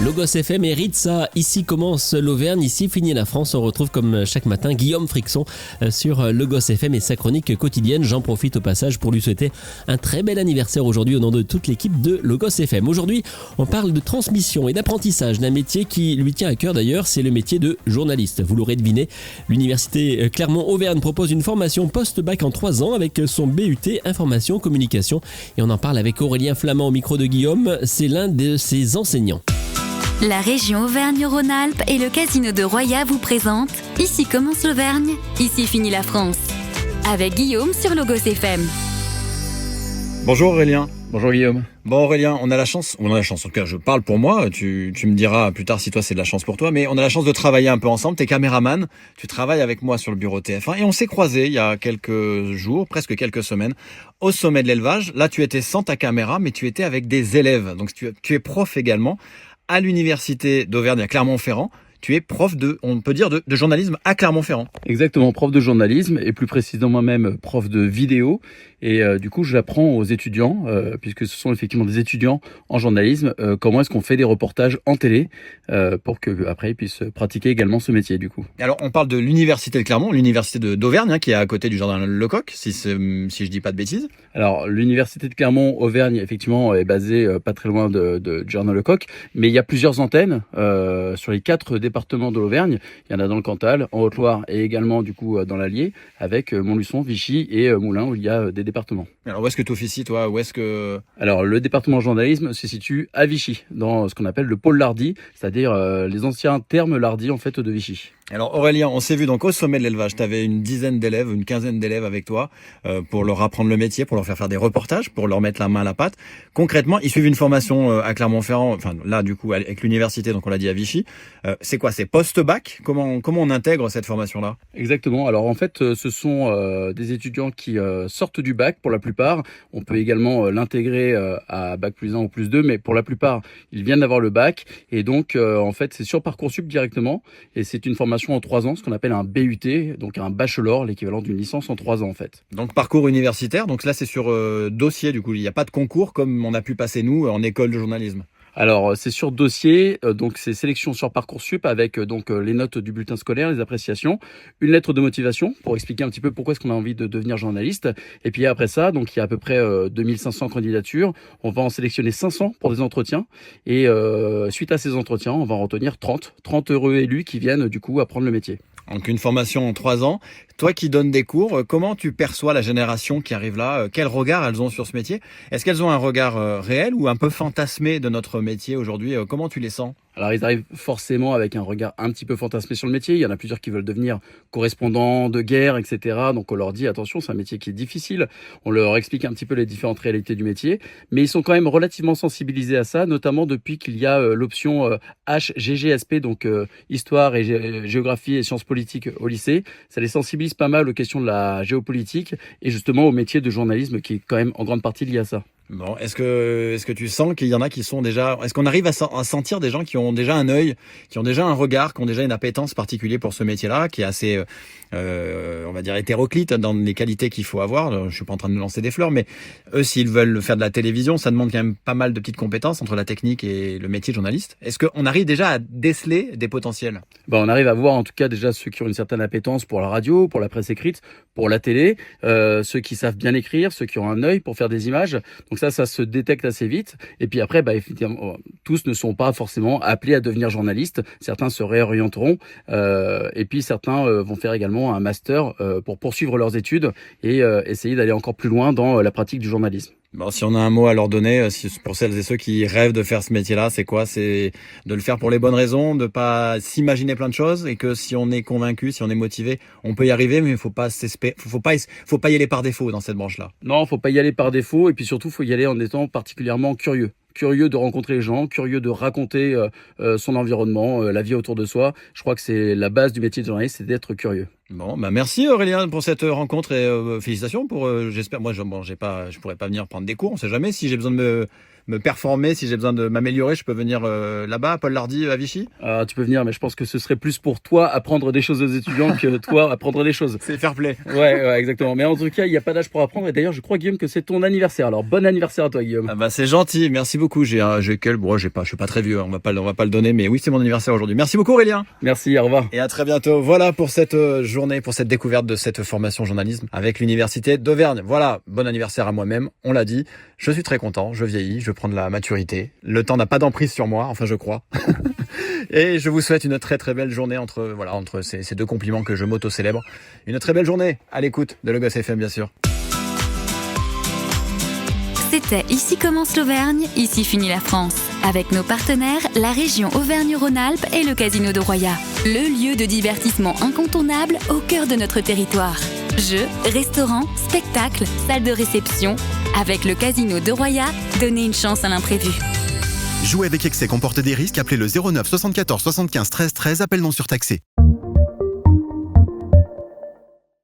Logos FM et Ritza, ici commence l'Auvergne, ici finit la France. On retrouve comme chaque matin Guillaume Frixon sur Logos FM et sa chronique quotidienne. J'en profite au passage pour lui souhaiter un très bel anniversaire aujourd'hui au nom de toute l'équipe de Logos FM. Aujourd'hui, on parle de transmission et d'apprentissage d'un métier qui lui tient à cœur d'ailleurs, c'est le métier de journaliste. Vous l'aurez deviné, l'université Clermont-Auvergne propose une formation post-bac en 3 ans avec son BUT Information Communication. Et on en parle avec Aurélien Flamand au micro de Guillaume, c'est l'un de ses enseignants. La région Auvergne-Rhône-Alpes et le casino de Roya vous présentent Ici commence l'Auvergne, ici finit la France. Avec Guillaume sur Logos FM. Bonjour Aurélien. Bonjour Guillaume. Bon Aurélien, on a la chance, en tout cas je parle pour moi, tu me diras plus tard si toi c'est de la chance pour toi, mais on a la chance de travailler un peu ensemble, t'es caméraman, tu travailles avec moi sur le bureau TF1 et on s'est croisés il y a quelques jours, presque quelques semaines, au sommet de l'élevage. Là tu étais sans ta caméra mais tu étais avec des élèves, donc tu es prof également à l'université d'Auvergne à Clermont-Ferrand. Tu es prof on peut dire de journalisme à Clermont-Ferrand. Exactement, prof de journalisme et plus précisément même prof de vidéo. Et du coup, j'apprends aux étudiants, puisque ce sont effectivement des étudiants en journalisme, comment est-ce qu'on fait des reportages en télé pour que après ils puissent pratiquer également ce métier du coup. Alors, on parle de l'université de Clermont, l'université d'Auvergne, qui est à côté du jardin Lecoq, si je dis pas de bêtises. Alors, l'université de Clermont-Auvergne, effectivement, est basée pas très loin du jardin Lecoq, mais il y a plusieurs antennes sur les 4 départements de l'Auvergne. Il y en a dans le Cantal, en Haute-Loire et également du coup dans l'Allier, avec Montluçon, Vichy et Moulins où il y a des départements. Alors où est-ce que tu officies toi? Alors le département journalisme se situe à Vichy, dans ce qu'on appelle le pôle Lardy, c'est-à-dire les anciens termes Lardy en fait de Vichy. Alors Aurélien, on s'est vu donc au sommet de l'élevage, tu avais une dizaine d'élèves, une quinzaine d'élèves avec toi pour leur apprendre le métier, pour leur faire des reportages, pour leur mettre la main à la pâte. Concrètement, ils suivent une formation à Clermont-Ferrand, enfin là du coup avec l'université, donc on l'a dit à Vichy. C'est quoi? C'est post-bac? Comment on intègre cette formation-là? Exactement. Alors en fait, ce sont des étudiants qui sortent du bac pour la plupart. On peut également l'intégrer à bac plus 1 ou plus 2, mais pour la plupart, ils viennent d'avoir le bac. Et donc en fait, c'est sur Parcoursup directement. Et c'est une formation en 3 ans, ce qu'on appelle un BUT, donc un bachelor, l'équivalent d'une licence en 3 ans en fait. Donc parcours universitaire, donc là c'est sur dossier du coup, il n'y a pas de concours comme on a pu passer nous en école de journalisme. Alors c'est sur dossier, donc c'est sélection sur Parcoursup avec donc les notes du bulletin scolaire, les appréciations, une lettre de motivation pour expliquer un petit peu pourquoi est-ce qu'on a envie de devenir journaliste. Et puis après ça, donc il y a à peu près 2500 candidatures, on va en sélectionner 500 pour des entretiens et suite à ces entretiens, on va en retenir 30 heureux élus qui viennent du coup apprendre le métier. Donc une formation en 3 ans. Toi qui donnes des cours, comment tu perçois la génération qui arrive là? Quel regard elles ont sur ce métier? Est-ce qu'elles ont un regard réel ou un peu fantasmé de notre métier aujourd'hui? Comment tu les sens? Alors ils arrivent forcément avec un regard un petit peu fantasmé sur le métier. Il y en a plusieurs qui veulent devenir correspondants de guerre, etc. Donc on leur dit attention, c'est un métier qui est difficile. On leur explique un petit peu les différentes réalités du métier. Mais ils sont quand même relativement sensibilisés à ça, notamment depuis qu'il y a l'option HGGSP, donc Histoire et Géographie et Sciences Politiques au lycée. Ça les sensibilise pas mal aux questions de la géopolitique et justement au métier de journalisme qui est quand même en grande partie lié à ça. Bon, est-ce que tu sens qu'il y en a qui sont déjà... Est-ce qu'on arrive à sentir des gens qui ont déjà un œil, qui ont déjà un regard, qui ont déjà une appétence particulière pour ce métier-là, qui est assez, on va dire, hétéroclite dans les qualités qu'il faut avoir? Je suis pas en train de me lancer des fleurs, mais eux, s'ils veulent faire de la télévision, ça demande quand même pas mal de petites compétences entre la technique et le métier de journaliste. Est-ce qu'on arrive déjà à déceler des potentiels? On arrive à voir en tout cas déjà ceux qui ont une certaine appétence pour la radio, pour la presse écrite, pour la télé, ceux qui savent bien écrire, ceux qui ont un œil pour faire des images. Donc ça se détecte assez vite. Et puis après, effectivement, tous ne sont pas forcément appelés à devenir journalistes. Certains se réorienteront. Et puis certains vont faire également un master pour poursuivre leurs études et essayer d'aller encore plus loin dans la pratique du journalisme. Bon, si on a un mot à leur donner, pour celles et ceux qui rêvent de faire ce métier-là, c'est quoi? C'est de le faire pour les bonnes raisons, de pas s'imaginer plein de choses, et que si on est convaincu, si on est motivé, on peut y arriver, mais faut pas y aller par défaut dans cette branche-là. Non, faut pas y aller par défaut, et puis surtout, faut y aller en étant particulièrement curieux. Curieux de rencontrer les gens, curieux de raconter son environnement, la vie autour de soi. Je crois que c'est la base du métier de journaliste, c'est d'être curieux. Bon, merci Aurélien pour cette rencontre et félicitations pour. J'espère, moi, je pourrais pas venir prendre des cours. On sait jamais si j'ai besoin de me performer, si j'ai besoin de m'améliorer, je peux venir là-bas, à Paul Lardy, à Vichy? Tu peux venir, mais je pense que ce serait plus pour toi apprendre des choses aux étudiants que toi apprendre des choses. C'est fair play. Ouais, exactement. Mais en tout cas, il n'y a pas d'âge pour apprendre. Et d'ailleurs, je crois, Guillaume, que c'est ton anniversaire. Alors, bon anniversaire à toi, Guillaume. Ah bah c'est gentil, merci beaucoup. Je suis pas très vieux, on va pas le donner, mais oui, c'est mon anniversaire aujourd'hui. Merci beaucoup, Aurélien. Merci, au revoir. Et à très bientôt. Voilà pour cette journée, pour cette découverte de cette formation journalisme avec l'université d'Auvergne. Voilà, bon anniversaire à moi-même. On l'a dit. Je suis très content. Je vieillis, je prends de la maturité. Le temps n'a pas d'emprise sur moi, enfin je crois. Et je vous souhaite une très très belle journée entre ces deux compliments que je m'auto-célèbre. Une très belle journée à l'écoute de Logos FM, bien sûr. C'était Ici commence l'Auvergne, ici finit la France. Avec nos partenaires, la région Auvergne-Rhône-Alpes et le Casino de Roya. Le lieu de divertissement incontournable au cœur de notre territoire. Jeux, restaurants, spectacles, salles de réception. Avec le Casino de Roya, donnez une chance à l'imprévu. Jouer avec excès comporte des risques. Appelez le 09 74 75 13 13. Appel non surtaxé.